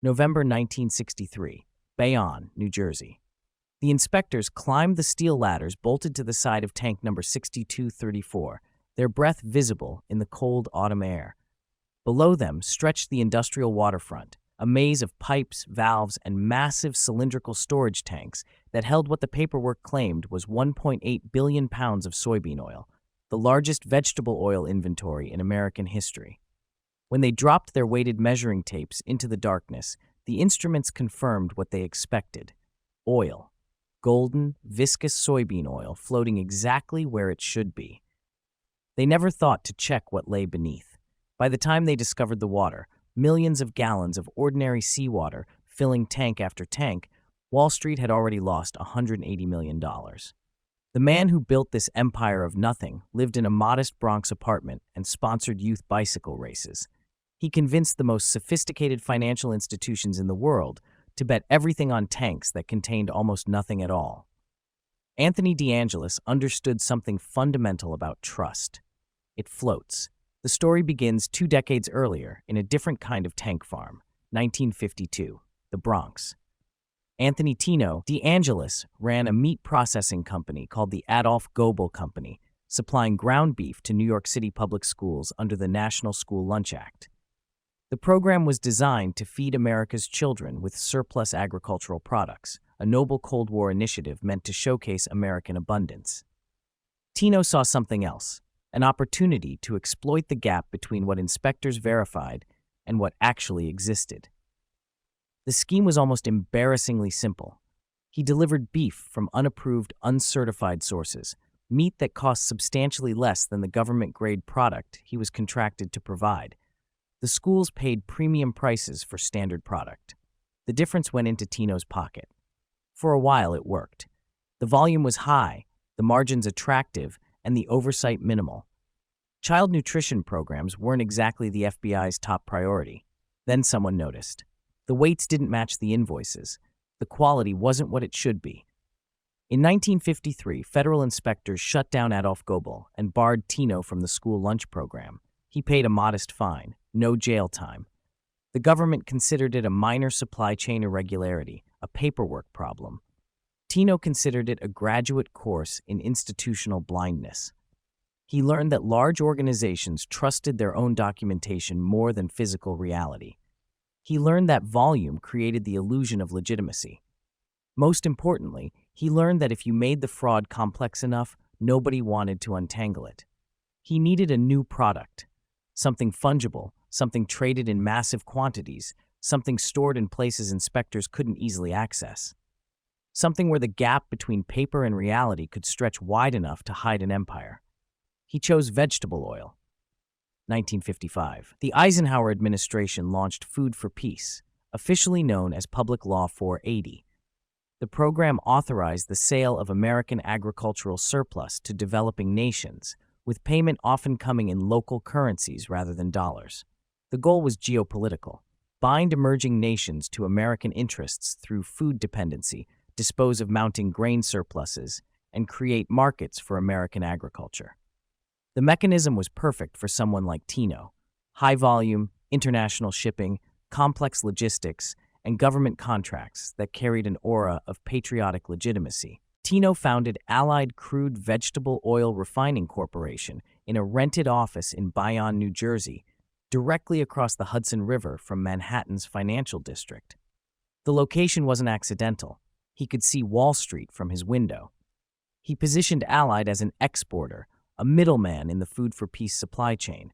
November 1963, Bayonne, New Jersey. The inspectors climbed the steel ladders bolted to the side of tank number 6234, their breath visible in the cold autumn air. Below them stretched the industrial waterfront, a maze of pipes, valves, and massive cylindrical storage tanks that held what the paperwork claimed was 1.8 billion pounds of soybean oil, the largest vegetable oil inventory in American history. When they dropped their weighted measuring tapes into the darkness, the instruments confirmed what they expected: oil. Golden, viscous soybean oil floating exactly where it should be. They never thought to check what lay beneath. By the time they discovered the water, millions of gallons of ordinary seawater filling tank after tank, Wall Street had already lost $180 million. The man who built this empire of nothing lived in a modest Bronx apartment and sponsored youth bicycle races. He convinced the most sophisticated financial institutions in the world to bet everything on tanks that contained almost nothing at all. Anthony DeAngelis understood something fundamental about trust. It floats. The story begins 2 decades earlier in a different kind of tank farm, 1952, the Bronx. Anthony Tino DeAngelis ran a meat processing company called the Adolph Goebel Company, supplying ground beef to New York City public schools under the National School Lunch Act. The program was designed to feed America's children with surplus agricultural products, a noble Cold War initiative meant to showcase American abundance. Tino saw something else, an opportunity to exploit the gap between what inspectors verified and what actually existed. The scheme was almost embarrassingly simple. He delivered beef from unapproved, uncertified sources, meat that cost substantially less than the government-grade product he was contracted to provide. The schools paid premium prices for standard product. The difference went into Tino's pocket. For a while, it worked. The volume was high, the margins attractive, and the oversight minimal. Child nutrition programs weren't exactly the FBI's top priority. Then someone noticed. The weights didn't match the invoices. The quality wasn't what it should be. In 1953, federal inspectors shut down Adolph Goebel and barred Tino from the school lunch program. He paid a modest fine, no jail time. The government considered it a minor supply chain irregularity, a paperwork problem. Tino considered it a graduate course in institutional blindness. He learned that large organizations trusted their own documentation more than physical reality. He learned that volume created the illusion of legitimacy. Most importantly, he learned that if you made the fraud complex enough, nobody wanted to untangle it. He needed a new product. Something fungible, something traded in massive quantities, something stored in places inspectors couldn't easily access. Something where the gap between paper and reality could stretch wide enough to hide an empire. He chose vegetable oil. 1955. The Eisenhower administration launched Food for Peace, officially known as Public Law 480. The program authorized the sale of American agricultural surplus to developing nations, with payment often coming in local currencies rather than dollars. The goal was geopolitical: bind emerging nations to American interests through food dependency, dispose of mounting grain surpluses, and create markets for American agriculture. The mechanism was perfect for someone like Tino: high volume, international shipping, complex logistics, and government contracts that carried an aura of patriotic legitimacy. Tino founded Allied Crude Vegetable Oil Refining Corporation in a rented office in Bayonne, New Jersey, directly across the Hudson River from Manhattan's financial district. The location wasn't accidental. He could see Wall Street from his window. He positioned Allied as an exporter, a middleman in the Food for Peace supply chain.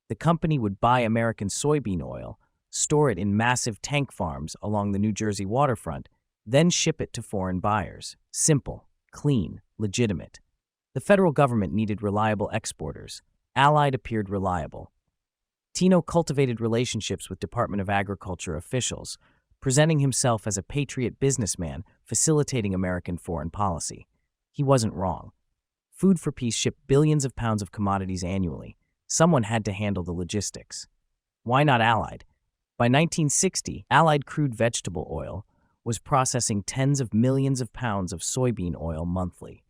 The company would buy American soybean oil, store it in massive tank farms along the New Jersey waterfront, then ship it to foreign buyers. Simple, clean, legitimate. The federal government needed reliable exporters. Allied appeared reliable. Tino cultivated relationships with Department of Agriculture officials, presenting himself as a patriot businessman facilitating American foreign policy. He wasn't wrong. Food for Peace shipped billions of pounds of commodities annually. Someone had to handle the logistics. Why not Allied? By 1960, Allied Crude Vegetable Oil was processing tens of millions of pounds of soybean oil monthly.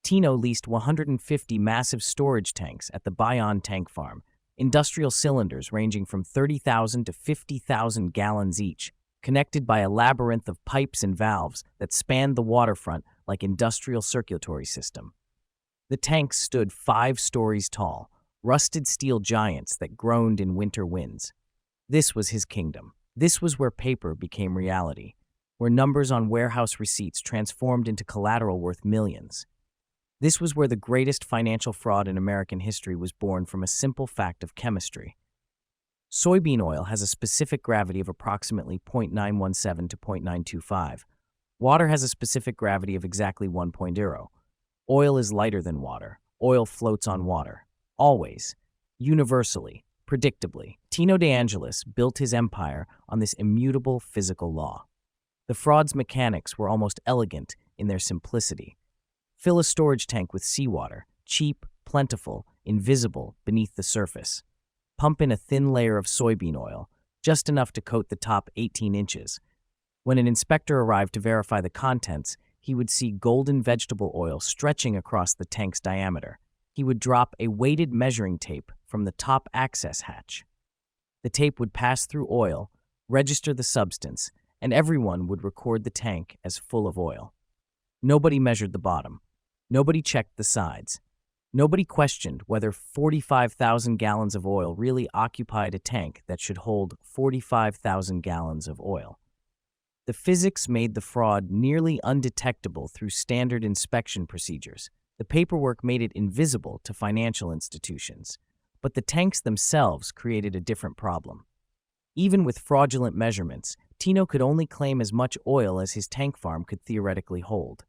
Tino leased 150 massive storage tanks at the Bayonne tank farm, industrial cylinders ranging from 30,000 to 50,000 gallons each, connected by a labyrinth of pipes and valves that spanned the waterfront like industrial circulatory system. The tanks stood 5 stories tall, rusted steel giants that groaned in winter winds. This was his kingdom. This was where paper became reality, where numbers on warehouse receipts transformed into collateral worth millions. This was where the greatest financial fraud in American history was born from a simple fact of chemistry. Soybean oil has a specific gravity of approximately 0.917 to 0.925. Water has a specific gravity of exactly 1.0. Oil is lighter than water. Oil floats on water. Always. Universally. Predictably. Tino De Angelis built his empire on this immutable physical law. The fraud's mechanics were almost elegant in their simplicity. Fill a storage tank with seawater, cheap, plentiful, invisible beneath the surface. Pump in a thin layer of soybean oil, just enough to coat the top 18 inches. When an inspector arrived to verify the contents, he would see golden vegetable oil stretching across the tank's diameter. He would drop a weighted measuring tape from the top access hatch. The tape would pass through oil, register the substance, and everyone would record the tank as full of oil. Nobody measured the bottom. Nobody checked the sides. Nobody questioned whether 45,000 gallons of oil really occupied a tank that should hold 45,000 gallons of oil. The physics made the fraud nearly undetectable through standard inspection procedures. The paperwork made it invisible to financial institutions. But the tanks themselves created a different problem. Even with fraudulent measurements, Tino could only claim as much oil as his tank farm could theoretically hold.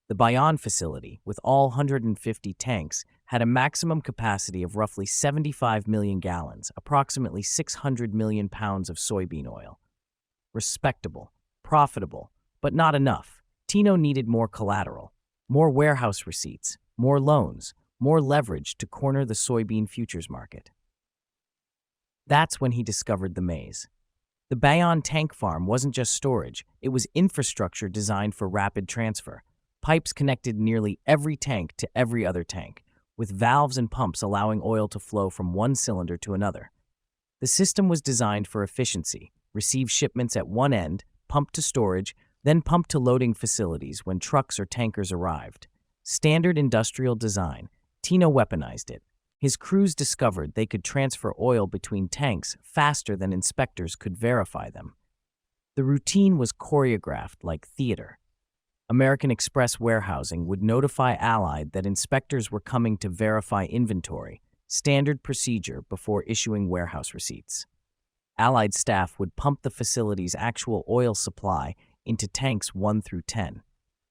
The Bayonne facility, with all 150 tanks, had a maximum capacity of roughly 75 million gallons, approximately 600 million pounds of soybean oil. Respectable, profitable, but not enough. Tino needed more collateral, more warehouse receipts, more loans, more leverage to corner the soybean futures market. That's when he discovered the maze. The Bayonne tank farm wasn't just storage, it was infrastructure designed for rapid transfer. Pipes connected nearly every tank to every other tank, with valves and pumps allowing oil to flow from one cylinder to another. The system was designed for efficiency, receive shipments at one end, pump to storage, then pump to loading facilities when trucks or tankers arrived. Standard industrial design. Tino weaponized it. His crews discovered they could transfer oil between tanks faster than inspectors could verify them. The routine was choreographed like theater. American Express Warehousing would notify Allied that inspectors were coming to verify inventory, standard procedure before issuing warehouse receipts. Allied staff would pump the facility's actual oil supply into tanks 1 through 10.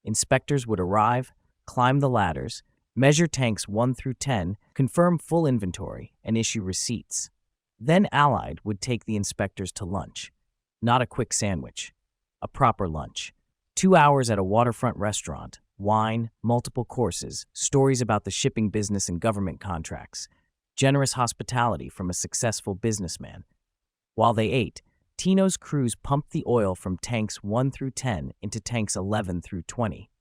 Inspectors would arrive, climb the ladders, measure tanks 1 through 10, confirm full inventory, and issue receipts. Then Allied would take the inspectors to lunch. Not a quick sandwich, a proper lunch. 2 hours at a waterfront restaurant, wine, multiple courses, stories about the shipping business and government contracts, generous hospitality from a successful businessman. While they ate, Tino's crews pumped the oil from tanks 1 through 10 into tanks 11 through 20.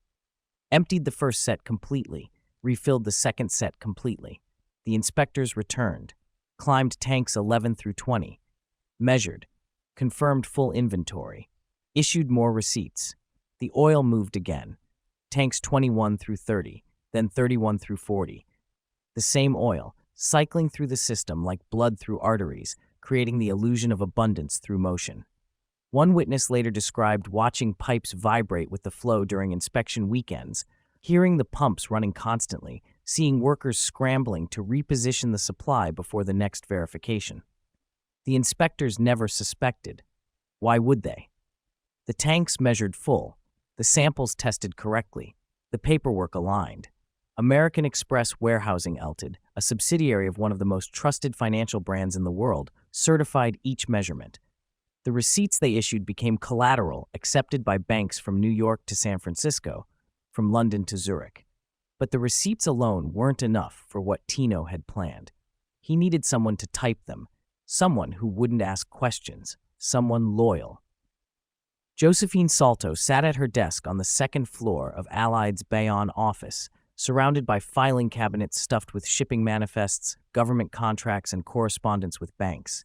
Emptied the first set completely, refilled the second set completely. The inspectors returned, climbed tanks 11 through 20, measured, confirmed full inventory, issued more receipts. The oil moved again, tanks 21 through 30, then 31 through 40. The same oil, cycling through the system like blood through arteries, creating the illusion of abundance through motion. One witness later described watching pipes vibrate with the flow during inspection weekends, hearing the pumps running constantly, seeing workers scrambling to reposition the supply before the next verification. The inspectors never suspected. Why would they? The tanks measured full, the samples tested correctly, the paperwork aligned. American Express Warehousing Ltd., a subsidiary of one of the most trusted financial brands in the world, certified each measurement. The receipts they issued became collateral accepted by banks from New York to San Francisco, from London to Zurich. But the receipts alone weren't enough for what Tino had planned. He needed someone to type them, someone who wouldn't ask questions, someone loyal. Josephine Salto sat at her desk on the second floor of Allied's Bayonne office, surrounded by filing cabinets stuffed with shipping manifests, government contracts, and correspondence with banks.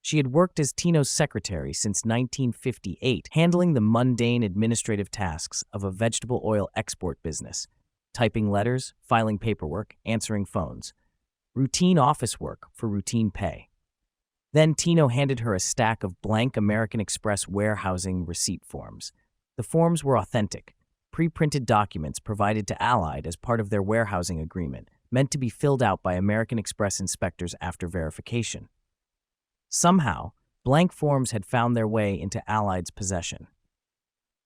She had worked as Tino's secretary since 1958, handling the mundane administrative tasks of a vegetable oil export business, typing letters, filing paperwork, answering phones. Routine office work for routine pay. Then Tino handed her a stack of blank American Express warehousing receipt forms. The forms were authentic, pre-printed documents provided to Allied as part of their warehousing agreement, meant to be filled out by American Express inspectors after verification. Somehow, blank forms had found their way into Allied's possession.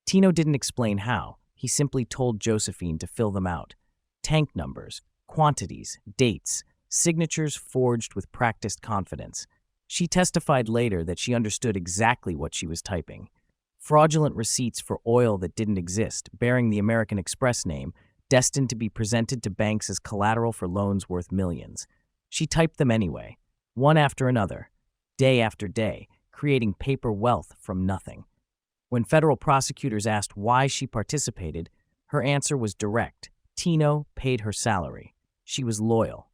Tino didn't explain how. He simply told Josephine to fill them out. Tank numbers, quantities, dates, signatures forged with practiced confidence. She testified later that she understood exactly what she was typing. Fraudulent receipts for oil that didn't exist, bearing the American Express name, destined to be presented to banks as collateral for loans worth millions. She typed them anyway, one after another, day after day, creating paper wealth from nothing. When federal prosecutors asked why she participated, her answer was direct. Tino paid her salary. She was loyal.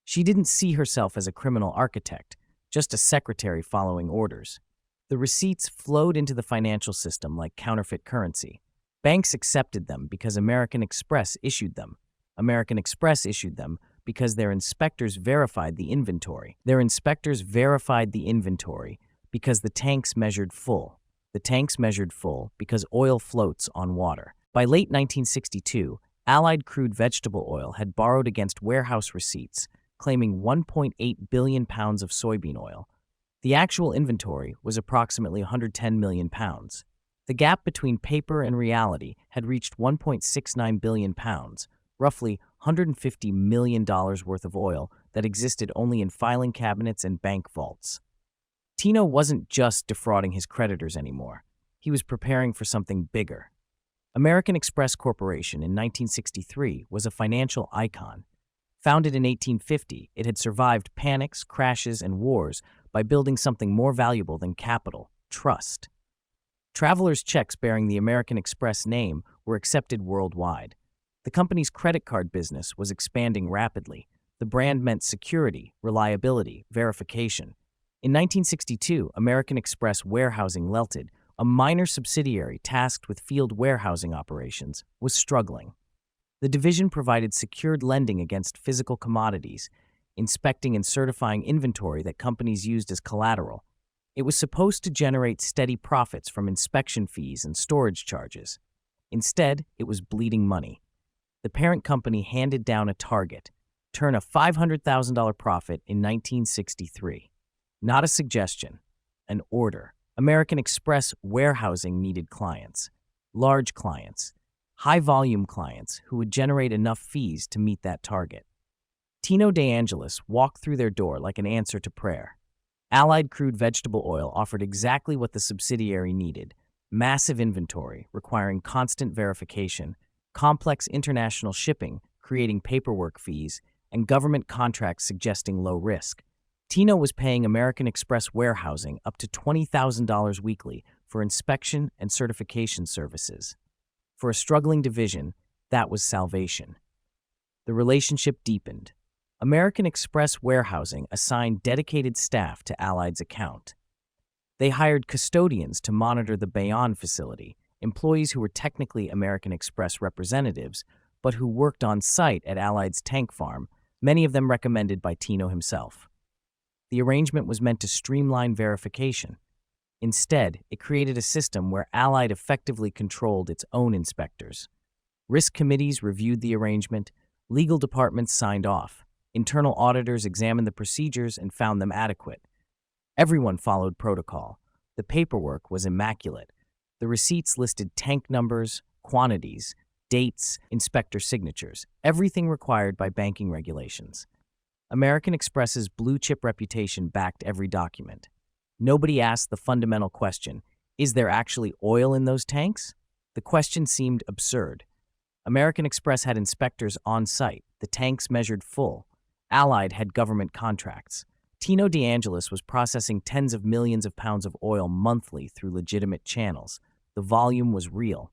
She didn't see herself as a criminal architect, just a secretary following orders. The receipts flowed into the financial system like counterfeit currency. Banks accepted them because American Express issued them. American Express issued them because their inspectors verified the inventory. Their inspectors verified the inventory because the tanks measured full. The tanks measured full because oil floats on water. By late 1962, Allied Crude Vegetable Oil had borrowed against warehouse receipts, claiming 1.8 billion pounds of soybean oil. The actual inventory was approximately 110 million pounds. The gap between paper and reality had reached 1.69 billion pounds, roughly $150 million worth of oil that existed only in filing cabinets and bank vaults. Tino wasn't just defrauding his creditors anymore. He was preparing for something bigger. American Express Corporation in 1963 was a financial icon. Founded in 1850, it had survived panics, crashes, and wars by building something more valuable than capital: trust. Travelers' checks bearing the American Express name were accepted worldwide. The company's credit card business was expanding rapidly. The brand meant security, reliability, verification. In 1962, American Express Warehousing Ltd., a minor subsidiary tasked with field warehousing operations, was struggling. The division provided secured lending against physical commodities, inspecting and certifying inventory that companies used as collateral. It was supposed to generate steady profits from inspection fees and storage charges. Instead, it was bleeding money. The parent company handed down a target: turn a $500,000 profit in 1963. Not a suggestion, an order. American Express Warehousing needed clients, large clients, high-volume clients who would generate enough fees to meet that target. Tino De Angelis walked through their door like an answer to prayer. Allied Crude Vegetable Oil offered exactly what the subsidiary needed: massive inventory requiring constant verification, complex international shipping creating paperwork fees, and government contracts suggesting low risk. Tino was paying American Express Warehousing up to $20,000 weekly for inspection and certification services. For a struggling division, that was salvation. The relationship deepened. American Express Warehousing assigned dedicated staff to Allied's account. They hired custodians to monitor the Bayonne facility, employees who were technically American Express representatives, but who worked on site at Allied's tank farm, many of them recommended by Tino himself. The arrangement was meant to streamline verification. Instead, it created a system where Allied effectively controlled its own inspectors. Risk committees reviewed the arrangement, legal departments signed off, internal auditors examined the procedures and found them adequate. Everyone followed protocol. The paperwork was immaculate. The receipts listed tank numbers, quantities, dates, inspector signatures, everything required by banking regulations. American Express's blue-chip reputation backed every document. Nobody asked the fundamental question: is there actually oil in those tanks? The question seemed absurd. American Express had inspectors on site. The tanks measured full. Allied had government contracts. Tino De Angelis was processing tens of millions of pounds of oil monthly through legitimate channels. The volume was real.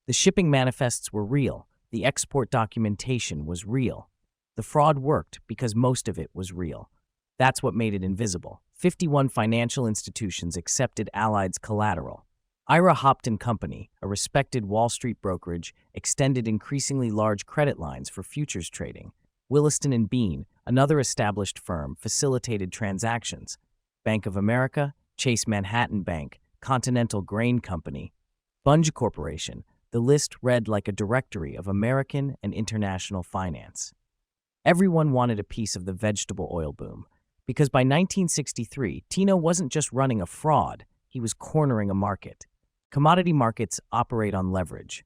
The shipping manifests were real. The export documentation was real. The fraud worked because most of it was real. That's what made it invisible. 51 financial institutions accepted Allied's collateral. Ira Hopton Company, a respected Wall Street brokerage, extended increasingly large credit lines for futures trading. Williston and Bean, another established firm, facilitated transactions. Bank of America, Chase Manhattan Bank, Continental Grain Company, Bunge Corporation. The list read like a directory of American and international finance. Everyone wanted a piece of the vegetable oil boom, because by 1963, Tino wasn't just running a fraud, he was cornering a market. Commodity markets operate on leverage.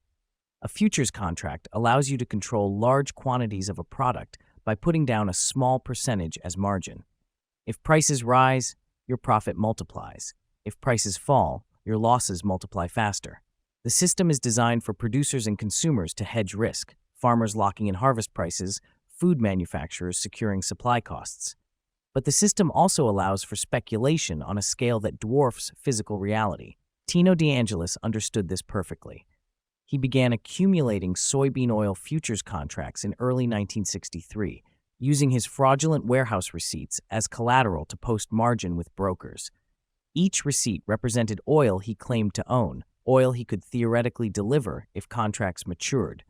A futures contract allows you to control large quantities of a product by putting down a small percentage as margin. If prices rise, your profit multiplies. If prices fall, your losses multiply faster. The system is designed for producers and consumers to hedge risk, farmers locking in harvest prices, food manufacturers securing supply costs. But the system also allows for speculation on a scale that dwarfs physical reality. Tino DeAngelis understood this perfectly. He began accumulating soybean oil futures contracts in early 1963, using his fraudulent warehouse receipts as collateral to post margin with brokers. Each receipt represented oil he claimed to own, oil he could theoretically deliver if contracts matured.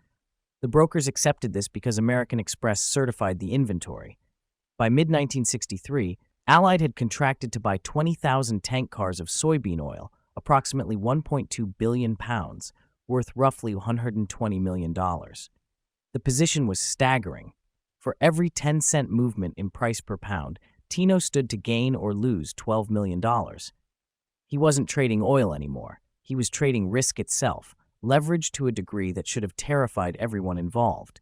The brokers accepted this because American Express certified the inventory. By mid-1963, Allied had contracted to buy 20,000 tank cars of soybean oil, approximately 1.2 billion pounds, worth roughly $120 million. The position was staggering. For every 10-cent movement in price per pound, Tino stood to gain or lose $12 million. He wasn't trading oil anymore. He was trading risk itself, leveraged to a degree that should have terrified everyone involved.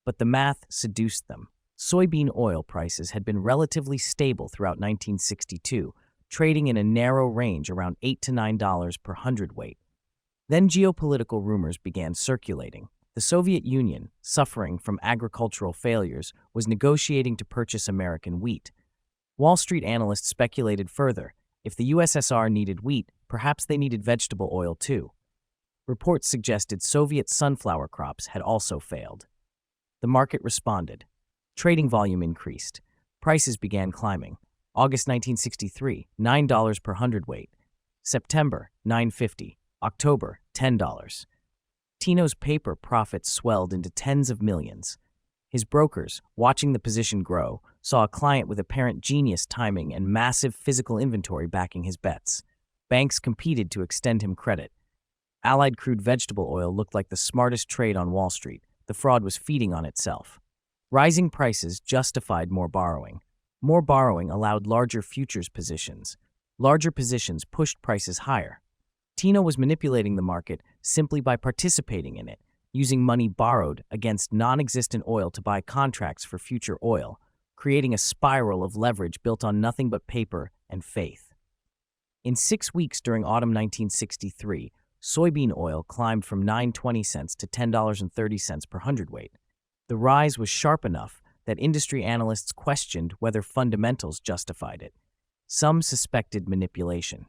But the math seduced them. Soybean oil prices had been relatively stable throughout 1962, trading in a narrow range around $8 to $9 per hundredweight. Then geopolitical rumors began circulating. The Soviet Union, suffering from agricultural failures, was negotiating to purchase American wheat. Wall Street analysts speculated further. If the USSR needed wheat, perhaps they needed vegetable oil too. Reports suggested Soviet sunflower crops had also failed. The market responded. Trading volume increased. Prices began climbing. August 1963, $9 per hundredweight. September, $9.50. October, $10. Tino's paper profits swelled into tens of millions. His brokers, watching the position grow, saw a client with apparent genius timing and massive physical inventory backing his bets. Banks competed to extend him credit. Allied crude vegetable oil looked like the smartest trade on Wall Street. The fraud was feeding on itself. Rising prices justified more borrowing. More borrowing allowed larger futures positions. Larger positions pushed prices higher. Tino was manipulating the market simply by participating in it, using money borrowed against non-existent oil to buy contracts for future oil, creating a spiral of leverage built on nothing but paper and faith. In 6 weeks during autumn 1963, soybean oil climbed from $9.20 to $10.30 per hundredweight. The rise was sharp enough that industry analysts questioned whether fundamentals justified it. Some suspected manipulation.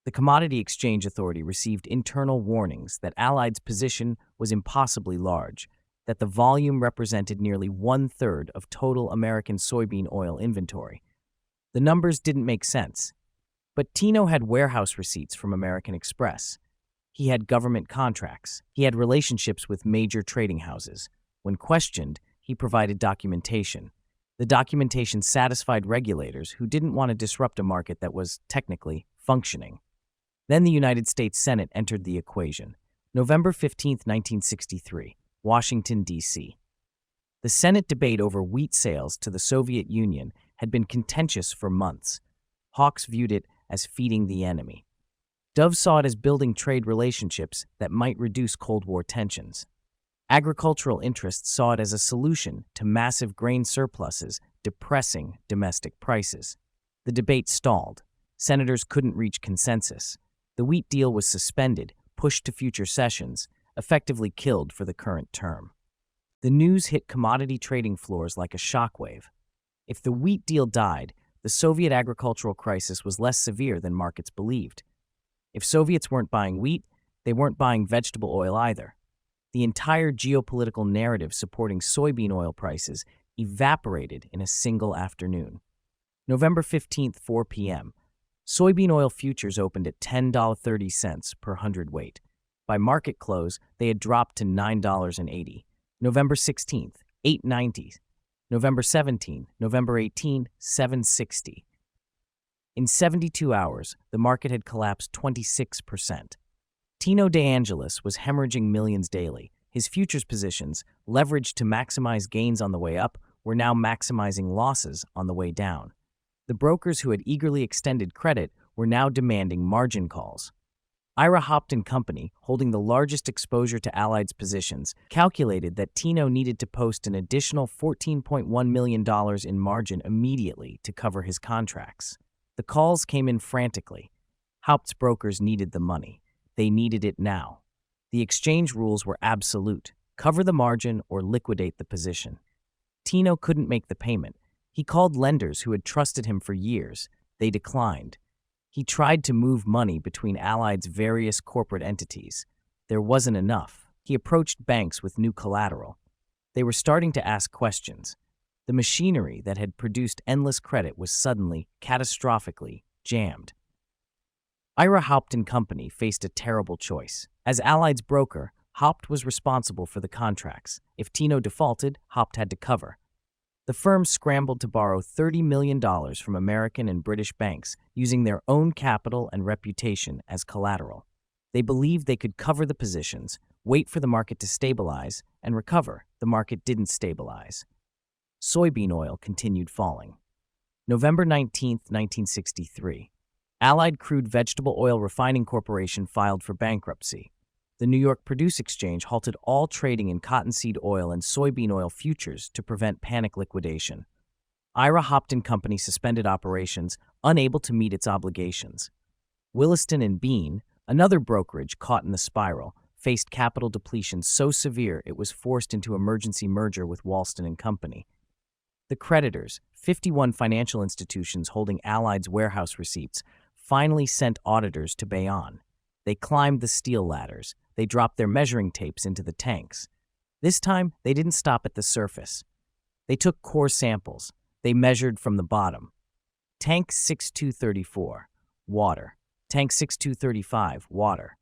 The Commodity Exchange Authority received internal warnings that Allied's position was impossibly large, that the volume represented nearly 1/3 of total American soybean oil inventory. The numbers didn't make sense. But Tino had warehouse receipts from American Express. He had government contracts. He had relationships with major trading houses. When questioned, he provided documentation. The documentation satisfied regulators who didn't want to disrupt a market that was, technically, functioning. Then the United States Senate entered the equation. November 15, 1963, Washington, D.C. The Senate debate over wheat sales to the Soviet Union had been contentious for months. Hawks viewed it as feeding the enemy. Dove saw it as building trade relationships that might reduce Cold War tensions. Agricultural interests saw it as a solution to massive grain surpluses depressing domestic prices. The debate stalled. Senators couldn't reach consensus. The wheat deal was suspended, pushed to future sessions, effectively killed for the current term. The news hit commodity trading floors like a shockwave. If the wheat deal died, the Soviet agricultural crisis was less severe than markets believed. If Soviets weren't buying wheat, they weren't buying vegetable oil either. The entire geopolitical narrative supporting soybean oil prices evaporated in a single afternoon. November 15th, 4 p.m. Soybean oil futures opened at $10.30 per hundredweight. By market close, they had dropped to $9.80. November 16th, 8.90. November 17, November 18, 7.60. In 72 hours, the market had collapsed 26%. Tino De Angelis was hemorrhaging millions daily. His futures positions, leveraged to maximize gains on the way up, were now maximizing losses on the way down. The brokers who had eagerly extended credit were now demanding margin calls. Ira Hopton Company, holding the largest exposure to Allied's positions, calculated that Tino needed to post an additional $14.1 million in margin immediately to cover his contracts. The calls came in frantically. Haupt's brokers needed the money. They needed it now. The exchange rules were absolute: cover the margin or liquidate the position. Tino couldn't make the payment. He called lenders who had trusted him for years. They declined. He tried to move money between Allied's various corporate entities. There wasn't enough. He approached banks with new collateral. They were starting to ask questions. The machinery that had produced endless credit was suddenly, catastrophically, jammed. Ira Hopton Company faced a terrible choice. As Allied's broker, Haupt was responsible for the contracts. If Tino defaulted, Haupt had to cover. The firm scrambled to borrow $30 million from American and British banks, using their own capital and reputation as collateral. They believed they could cover the positions, wait for the market to stabilize, and recover. The market didn't stabilize. Soybean oil continued falling. November 19, 1963. Allied Crude Vegetable Oil Refining Corporation filed for bankruptcy. The New York Produce Exchange halted all trading in cottonseed oil and soybean oil futures to prevent panic liquidation. Ira Hopton Company suspended operations, unable to meet its obligations. Williston and Bean, another brokerage caught in the spiral, faced capital depletion so severe it was forced into emergency merger with Walston and Company. The creditors, 51 financial institutions holding Allied's warehouse receipts, finally sent auditors to Bayonne. They climbed the steel ladders. They dropped their measuring tapes into the tanks. This time, they didn't stop at the surface. They took core samples. They measured from the bottom. Tank 6234, water. Tank 6235, water.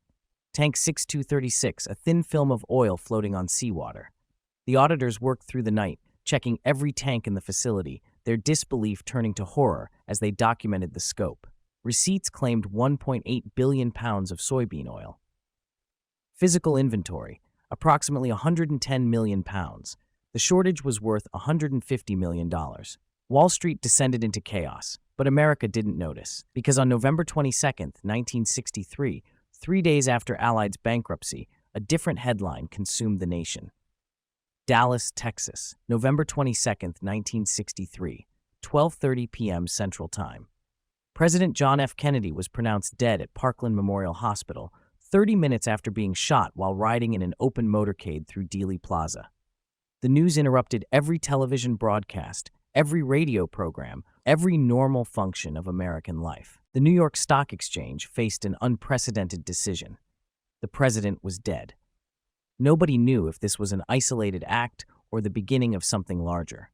Tank 6236, a thin film of oil floating on seawater. The auditors worked through the night, checking every tank in the facility, their disbelief turning to horror as they documented the scope. Receipts claimed 1.8 billion pounds of soybean oil. Physical inventory, approximately 110 million pounds. The shortage was worth $150 million. Wall Street descended into chaos, but America didn't notice, because on November 22, 1963, 3 days after Allied's bankruptcy, a different headline consumed the nation. Dallas, Texas, November 22, 1963, 12:30 p.m. Central Time. President John F. Kennedy was pronounced dead at Parkland Memorial Hospital 30 minutes after being shot while riding in an open motorcade through Dealey Plaza. The news interrupted every television broadcast, every radio program, every normal function of American life. The New York Stock Exchange faced an unprecedented decision. The president was dead. Nobody knew if this was an isolated act or the beginning of something larger.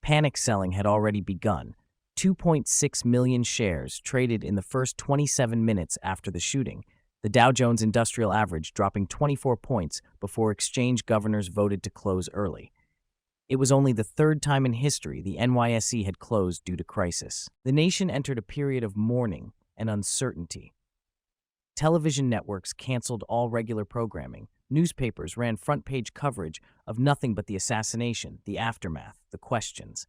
Panic selling had already begun. 2.6 million shares traded in the first 27 minutes after the shooting, the Dow Jones Industrial Average dropping 24 points before exchange governors voted to close early. It was only the third time in history the NYSE had closed due to crisis. The nation entered a period of mourning and uncertainty. Television networks canceled all regular programming. Newspapers ran front-page coverage of nothing but the assassination, the aftermath, the questions.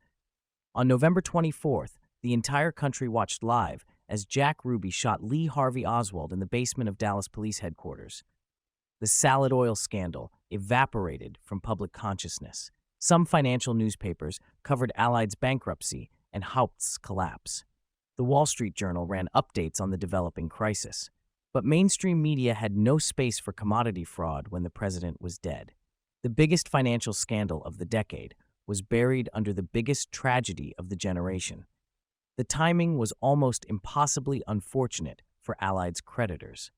On November 24th, the entire country watched live as Jack Ruby shot Lee Harvey Oswald in the basement of Dallas Police Headquarters. The salad oil scandal evaporated from public consciousness. Some financial newspapers covered Allied's bankruptcy and Haupt's collapse. The Wall Street Journal ran updates on the developing crisis. But mainstream media had no space for commodity fraud when the president was dead. The biggest financial scandal of the decade was buried under the biggest tragedy of the generation. The timing was almost impossibly unfortunate for Allied's creditors.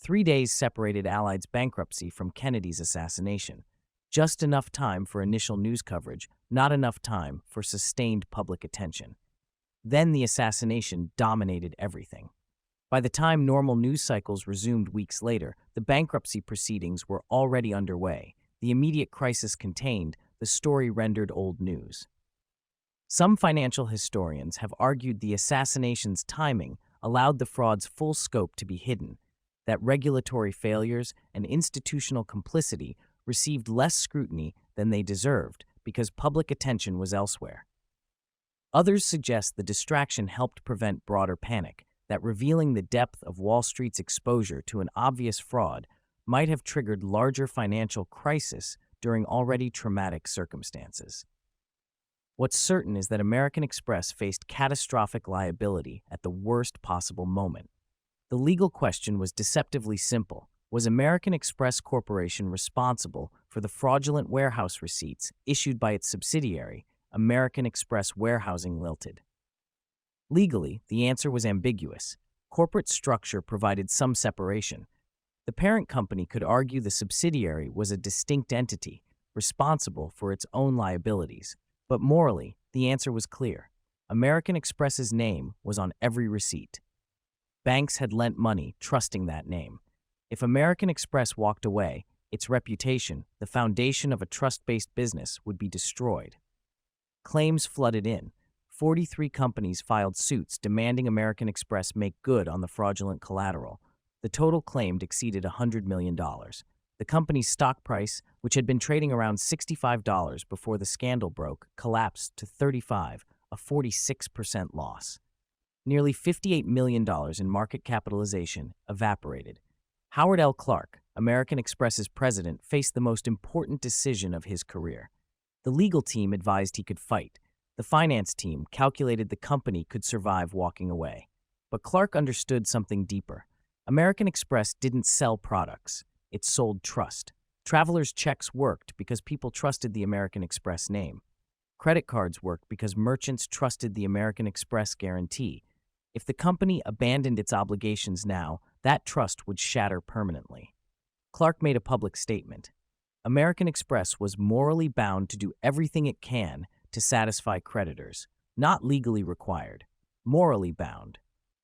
3 days separated Allied's bankruptcy from Kennedy's assassination. Just enough time for initial news coverage, not enough time for sustained public attention. Then the assassination dominated everything. By the time normal news cycles resumed weeks later, the bankruptcy proceedings were already underway. The immediate crisis contained, the story rendered old news. Some financial historians have argued the assassination's timing allowed the fraud's full scope to be hidden, that regulatory failures and institutional complicity received less scrutiny than they deserved because public attention was elsewhere. Others suggest the distraction helped prevent broader panic, that revealing the depth of Wall Street's exposure to an obvious fraud might have triggered larger financial crisis during already traumatic circumstances. What's certain is that American Express faced catastrophic liability at the worst possible moment. The legal question was deceptively simple. Was American Express Corporation responsible for the fraudulent warehouse receipts issued by its subsidiary, American Express Warehousing Limited? Legally, the answer was ambiguous. Corporate structure provided some separation. The parent company could argue the subsidiary was a distinct entity, responsible for its own liabilities. But morally, the answer was clear. American Express's name was on every receipt. Banks had lent money trusting that name. If American Express walked away, its reputation, the foundation of a trust-based business, would be destroyed. Claims flooded in. 43 companies filed suits demanding American Express make good on the fraudulent collateral. The total claimed exceeded $100 million. The company's stock price, which had been trading around $65 before the scandal broke, collapsed to $35, a 46% loss. Nearly $58 million in market capitalization evaporated. Howard L. Clark, American Express's president, faced the most important decision of his career. The legal team advised he could fight. The finance team calculated the company could survive walking away. But Clark understood something deeper. American Express didn't sell products. It sold trust. Travelers' checks worked because people trusted the American Express name. Credit cards worked because merchants trusted the American Express guarantee. If the company abandoned its obligations now, that trust would shatter permanently. Clark made a public statement. American Express was morally bound to do everything it can to satisfy creditors, not legally required, morally bound.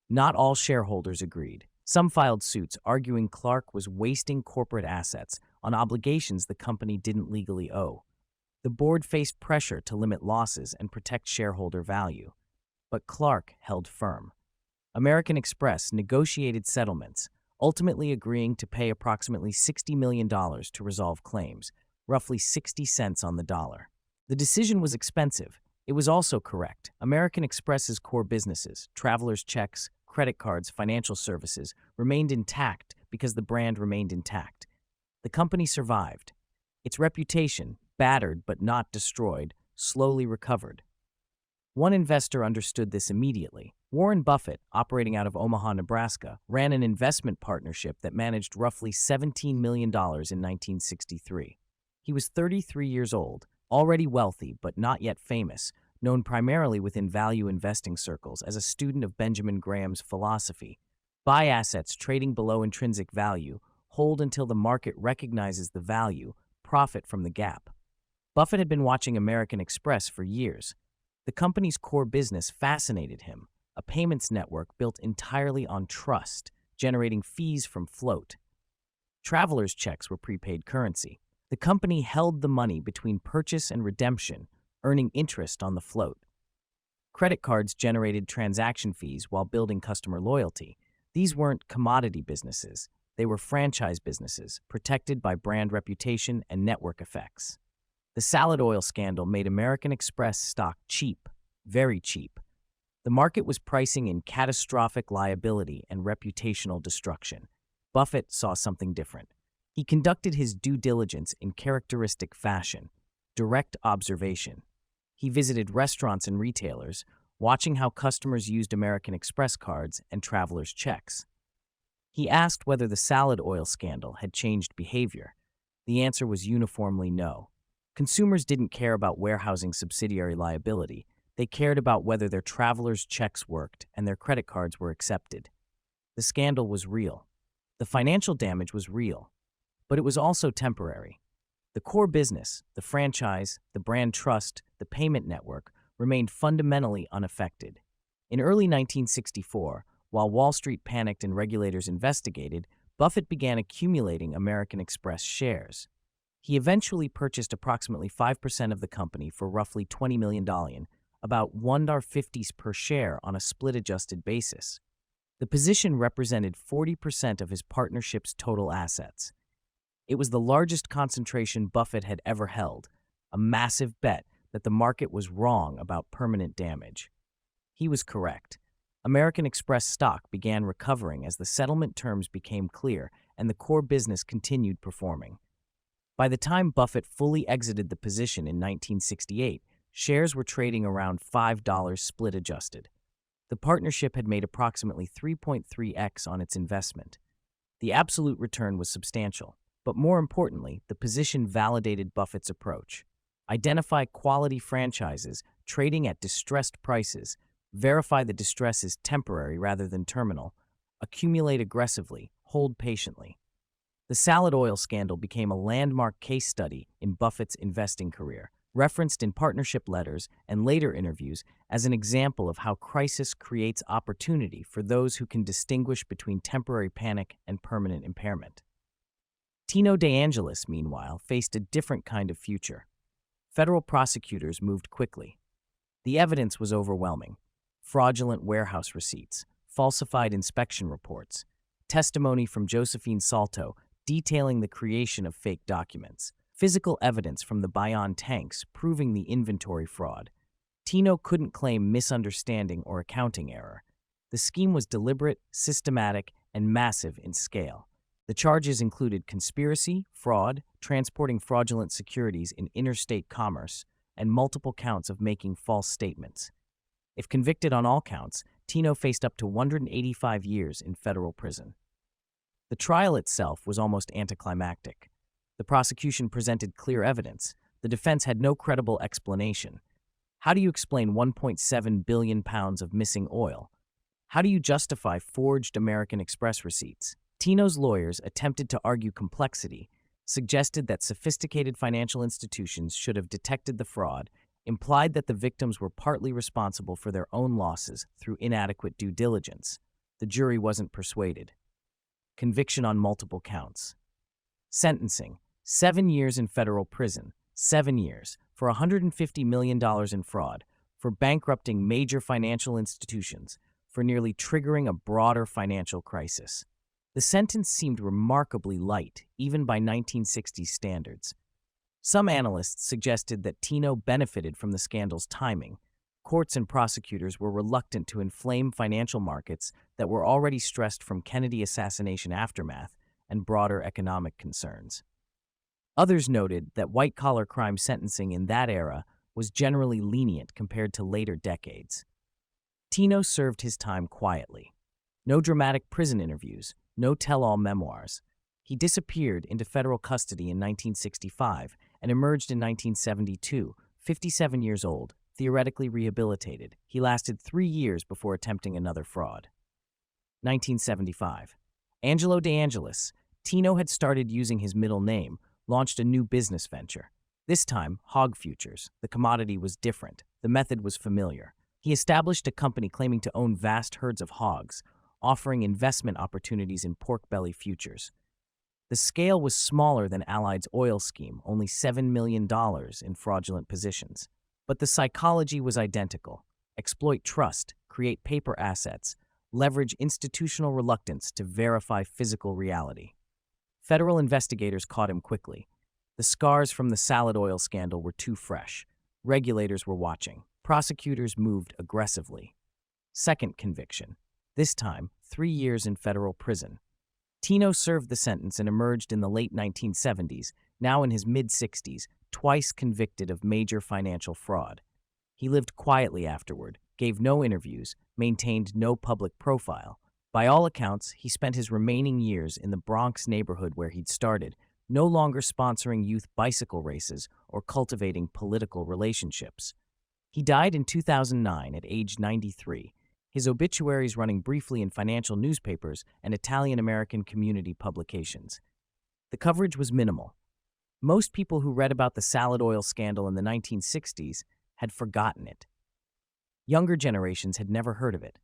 Not all shareholders agreed. Some filed suits arguing Clark was wasting corporate assets on obligations the company didn't legally owe. The board faced pressure to limit losses and protect shareholder value. But Clark held firm. American Express negotiated settlements, ultimately agreeing to pay approximately $60 million to resolve claims, roughly 60 cents on the dollar. The decision was expensive. It was also correct. American Express's core businesses, travelers' checks, credit cards, financial services, remained intact because the brand remained intact. The company survived. Its reputation, battered but not destroyed, slowly recovered. One investor understood this immediately. Warren Buffett, operating out of Omaha, Nebraska, ran an investment partnership that managed roughly $17 million in 1963. He was 33 years old, already wealthy but not yet famous, known primarily within value investing circles as a student of Benjamin Graham's philosophy. Buy assets trading below intrinsic value, hold until the market recognizes the value, profit from the gap. Buffett had been watching American Express for years. The company's core business fascinated him, a payments network built entirely on trust, generating fees from float. Travelers' checks were prepaid currency. The company held the money between purchase and redemption, earning interest on the float. Credit cards generated transaction fees while building customer loyalty. These weren't commodity businesses. They were franchise businesses, protected by brand reputation and network effects. The salad oil scandal made American Express stock cheap, very cheap. The market was pricing in catastrophic liability and reputational destruction. Buffett saw something different. He conducted his due diligence in characteristic fashion, direct observation. He visited restaurants and retailers, watching how customers used American Express cards and travelers' checks. He asked whether the salad oil scandal had changed behavior. The answer was uniformly no. Consumers didn't care about warehousing subsidiary liability. They cared about whether their travelers' checks worked and their credit cards were accepted. The scandal was real. The financial damage was real, but it was also temporary. The core business, the franchise, the brand trust, the payment network, remained fundamentally unaffected. In early 1964, while Wall Street panicked and regulators investigated, Buffett began accumulating American Express shares. He eventually purchased approximately 5% of the company for roughly $20 million, about $1.50 per share on a split-adjusted basis. The position represented 40% of his partnership's total assets. It was the largest concentration Buffett had ever held, a massive bet that the market was wrong about permanent damage. He was correct. American Express stock began recovering as the settlement terms became clear and the core business continued performing. By the time Buffett fully exited the position in 1968, shares were trading around $5 split-adjusted. The partnership had made approximately 3.3x on its investment. The absolute return was substantial, but more importantly, the position validated Buffett's approach. Identify quality franchises trading at distressed prices, verify the distress is temporary rather than terminal, accumulate aggressively, hold patiently. The salad oil scandal became a landmark case study in Buffett's investing career, referenced in partnership letters and later interviews as an example of how crisis creates opportunity for those who can distinguish between temporary panic and permanent impairment. Tino De Angelis, meanwhile, faced a different kind of future. Federal prosecutors moved quickly. The evidence was overwhelming. Fraudulent warehouse receipts, falsified inspection reports, testimony from Josephine Salto detailing the creation of fake documents, physical evidence from the Bayonne tanks proving the inventory fraud. Tino couldn't claim misunderstanding or accounting error. The scheme was deliberate, systematic, and massive in scale. The charges included conspiracy, fraud, transporting fraudulent securities in interstate commerce, and multiple counts of making false statements. If convicted on all counts, Tino faced up to 185 years in federal prison. The trial itself was almost anticlimactic. The prosecution presented clear evidence. The defense had no credible explanation. How do you explain 1.7 billion pounds of missing oil? How do you justify forged American Express receipts? Tino's lawyers attempted to argue complexity, suggested that sophisticated financial institutions should have detected the fraud, implied that the victims were partly responsible for their own losses through inadequate due diligence. The jury wasn't persuaded. Conviction on multiple counts. Sentencing: 7 years in federal prison, 7 years, for $150 million in fraud, for bankrupting major financial institutions, for nearly triggering a broader financial crisis. The sentence seemed remarkably light, even by 1960s standards. Some analysts suggested that Tino benefited from the scandal's timing. Courts and prosecutors were reluctant to inflame financial markets that were already stressed from Kennedy assassination aftermath and broader economic concerns. Others noted that white-collar crime sentencing in that era was generally lenient compared to later decades. Tino served his time quietly. No dramatic prison interviews, no tell-all memoirs. He disappeared into federal custody in 1965 and emerged in 1972, 57 years old, theoretically rehabilitated. He lasted 3 years before attempting another fraud. 1975. Angelo De Angelis. Tino had started using his middle name, launched a new business venture. This time, hog futures. The commodity was different. The method was familiar. He established a company claiming to own vast herds of hogs, offering investment opportunities in pork belly futures. The scale was smaller than Allied's oil scheme, only $7 million in fraudulent positions. But the psychology was identical. Exploit trust, create paper assets, leverage institutional reluctance to verify physical reality. Federal investigators caught him quickly. The scars from the salad oil scandal were too fresh. Regulators were watching. Prosecutors moved aggressively. Second conviction. This time, 3 years in federal prison. Tino served the sentence and emerged in the late 1970s, now in his mid-60s, twice convicted of major financial fraud. He lived quietly afterward, gave no interviews, maintained no public profile. By all accounts, he spent his remaining years in the Bronx neighborhood where he'd started, no longer sponsoring youth bicycle races or cultivating political relationships. He died in 2009 at age 93. his obituaries running briefly in financial newspapers and Italian-American community publications. The coverage was minimal. Most people who read about the salad oil scandal in the 1960s had forgotten it. Younger generations had never heard of it.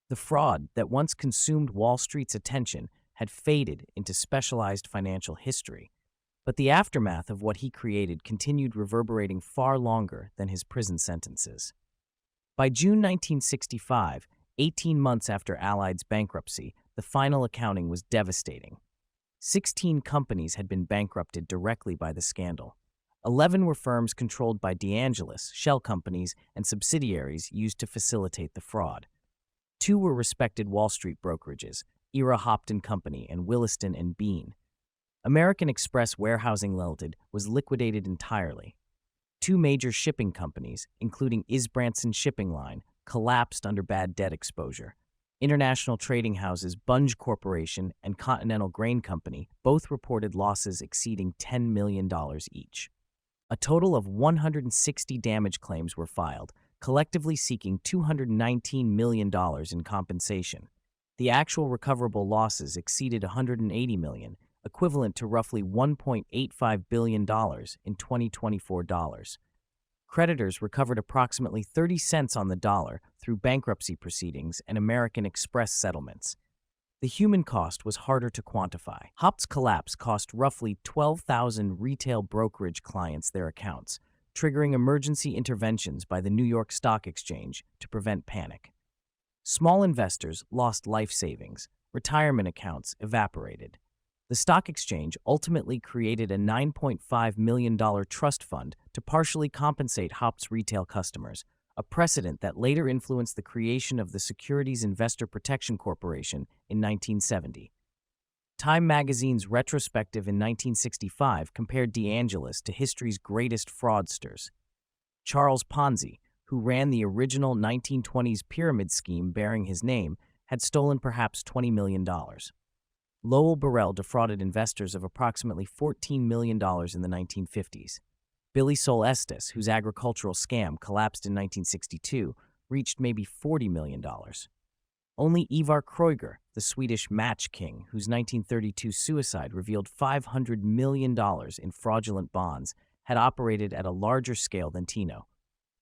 The fraud that once consumed Wall Street's attention had faded into specialized financial history, but the aftermath of what he created continued reverberating far longer than his prison sentences. By June 1965, 18 months after Allied's bankruptcy, the final accounting was devastating. 16 companies had been bankrupted directly by the scandal. 11 were firms controlled by DeAngelis, shell companies, and subsidiaries used to facilitate the fraud. 2 were respected Wall Street brokerages, Ira Hopton Company and Williston and Bean. American Express Warehousing Limited was liquidated entirely. 2 major shipping companies, including Isbranson Shipping Line, collapsed under bad debt exposure. International trading houses Bunge Corporation and Continental Grain Company both reported losses exceeding $10 million each. A total of 160 damage claims were filed, collectively seeking $219 million in compensation. The actual recoverable losses exceeded $180 million, equivalent to roughly $1.85 billion in 2024 dollars. Creditors recovered approximately 30 cents on the dollar through bankruptcy proceedings and American Express settlements. The human cost was harder to quantify. Hop's collapse cost roughly 12,000 retail brokerage clients their accounts, triggering emergency interventions by the New York Stock Exchange to prevent panic. Small investors lost life savings, retirement accounts evaporated. The stock exchange ultimately created a $9.5 million trust fund to partially compensate Hop's retail customers, a precedent that later influenced the creation of the Securities Investor Protection Corporation in 1970. Time magazine's retrospective in 1965 compared DeAngelis to history's greatest fraudsters. Charles Ponzi, who ran the original 1920s pyramid scheme bearing his name, had stolen perhaps $20 million. Lowell Burrell defrauded investors of approximately $14 million in the 1950s. Billy Sol Estes, whose agricultural scam collapsed in 1962, reached maybe $40 million. Only Ivar Kreuger, the Swedish match king, whose 1932 suicide revealed $500 million in fraudulent bonds, had operated at a larger scale than Tino.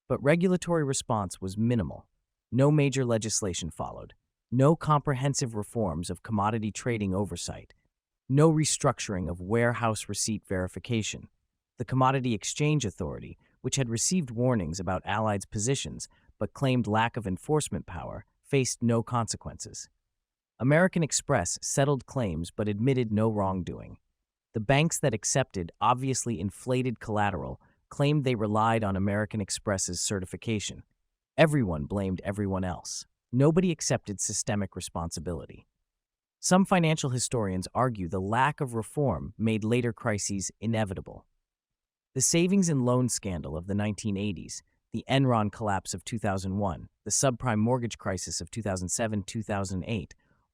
But regulatory response was minimal. No major legislation followed. No comprehensive reforms of commodity trading oversight. No restructuring of warehouse receipt verification. The Commodity Exchange Authority, which had received warnings about Allied's positions but claimed lack of enforcement power, faced no consequences. American Express settled claims but admitted no wrongdoing. The banks that accepted obviously inflated collateral claimed they relied on American Express's certification. Everyone blamed everyone else. Nobody accepted systemic responsibility. Some financial historians argue the lack of reform made later crises inevitable. The savings and loan scandal of the 1980s, the Enron collapse of 2001, the subprime mortgage crisis of 2007-2008,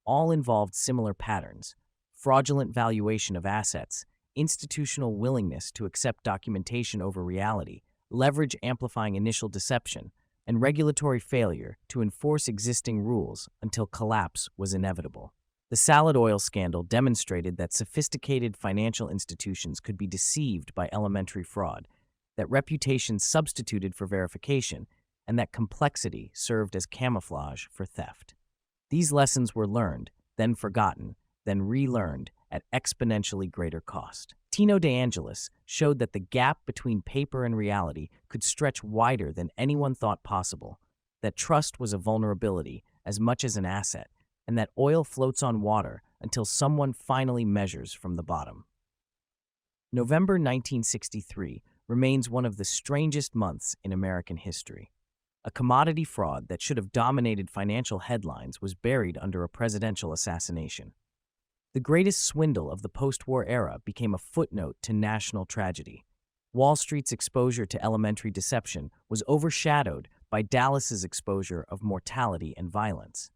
all involved similar patterns: fraudulent valuation of assets, institutional willingness to accept documentation over reality, leverage amplifying initial deception, and regulatory failure to enforce existing rules until collapse was inevitable. The salad oil scandal demonstrated that sophisticated financial institutions could be deceived by elementary fraud, that reputation substituted for verification, and that complexity served as camouflage for theft. These lessons were learned, then forgotten, then relearned at exponentially greater cost. Tino DeAngelis showed that the gap between paper and reality could stretch wider than anyone thought possible, that trust was a vulnerability as much as an asset, and that oil floats on water until someone finally measures from the bottom. November 1963 remains one of the strangest months in American history. A commodity fraud that should have dominated financial headlines was buried under a presidential assassination. The greatest swindle of the post-war era became a footnote to national tragedy. Wall Street's exposure to elementary deception was overshadowed by Dallas's exposure of mortality and violence.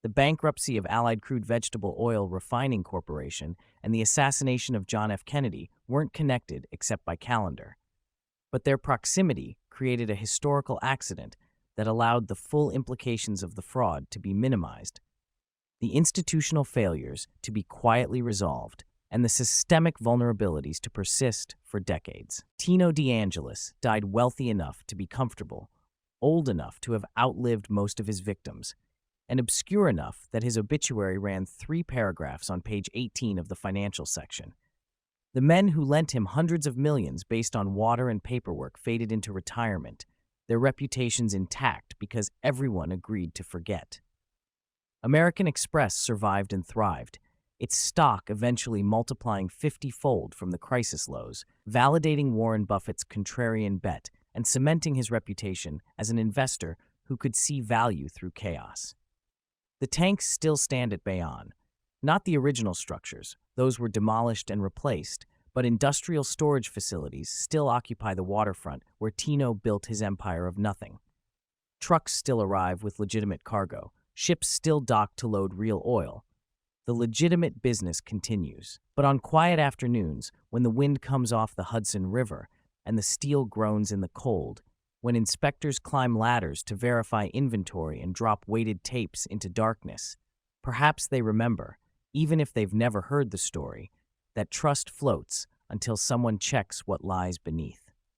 The bankruptcy of Allied Crude Vegetable Oil Refining Corporation and the assassination of John F. Kennedy weren't connected except by calendar. But their proximity created a historical accident that allowed the full implications of the fraud to be minimized, the institutional failures to be quietly resolved, and the systemic vulnerabilities to persist for decades. Tino DeAngelis died wealthy enough to be comfortable, old enough to have outlived most of his victims, and obscure enough that his obituary ran 3 paragraphs on page 18 of the financial section. The men who lent him hundreds of millions based on water and paperwork faded into retirement, their reputations intact because everyone agreed to forget. American Express survived and thrived, its stock eventually multiplying 50-fold from the crisis lows, validating Warren Buffett's contrarian bet and cementing his reputation as an investor who could see value through chaos. The tanks still stand at Bayonne. Not the original structures, those were demolished and replaced, but industrial storage facilities still occupy the waterfront where Tino built his empire of nothing. Trucks still arrive with legitimate cargo, ships still dock to load real oil. The legitimate business continues. But on quiet afternoons, when the wind comes off the Hudson River and the steel groans in the cold, when inspectors climb ladders to verify inventory and drop weighted tapes into darkness, perhaps they remember, even if they've never heard the story, that trust floats until someone checks what lies beneath.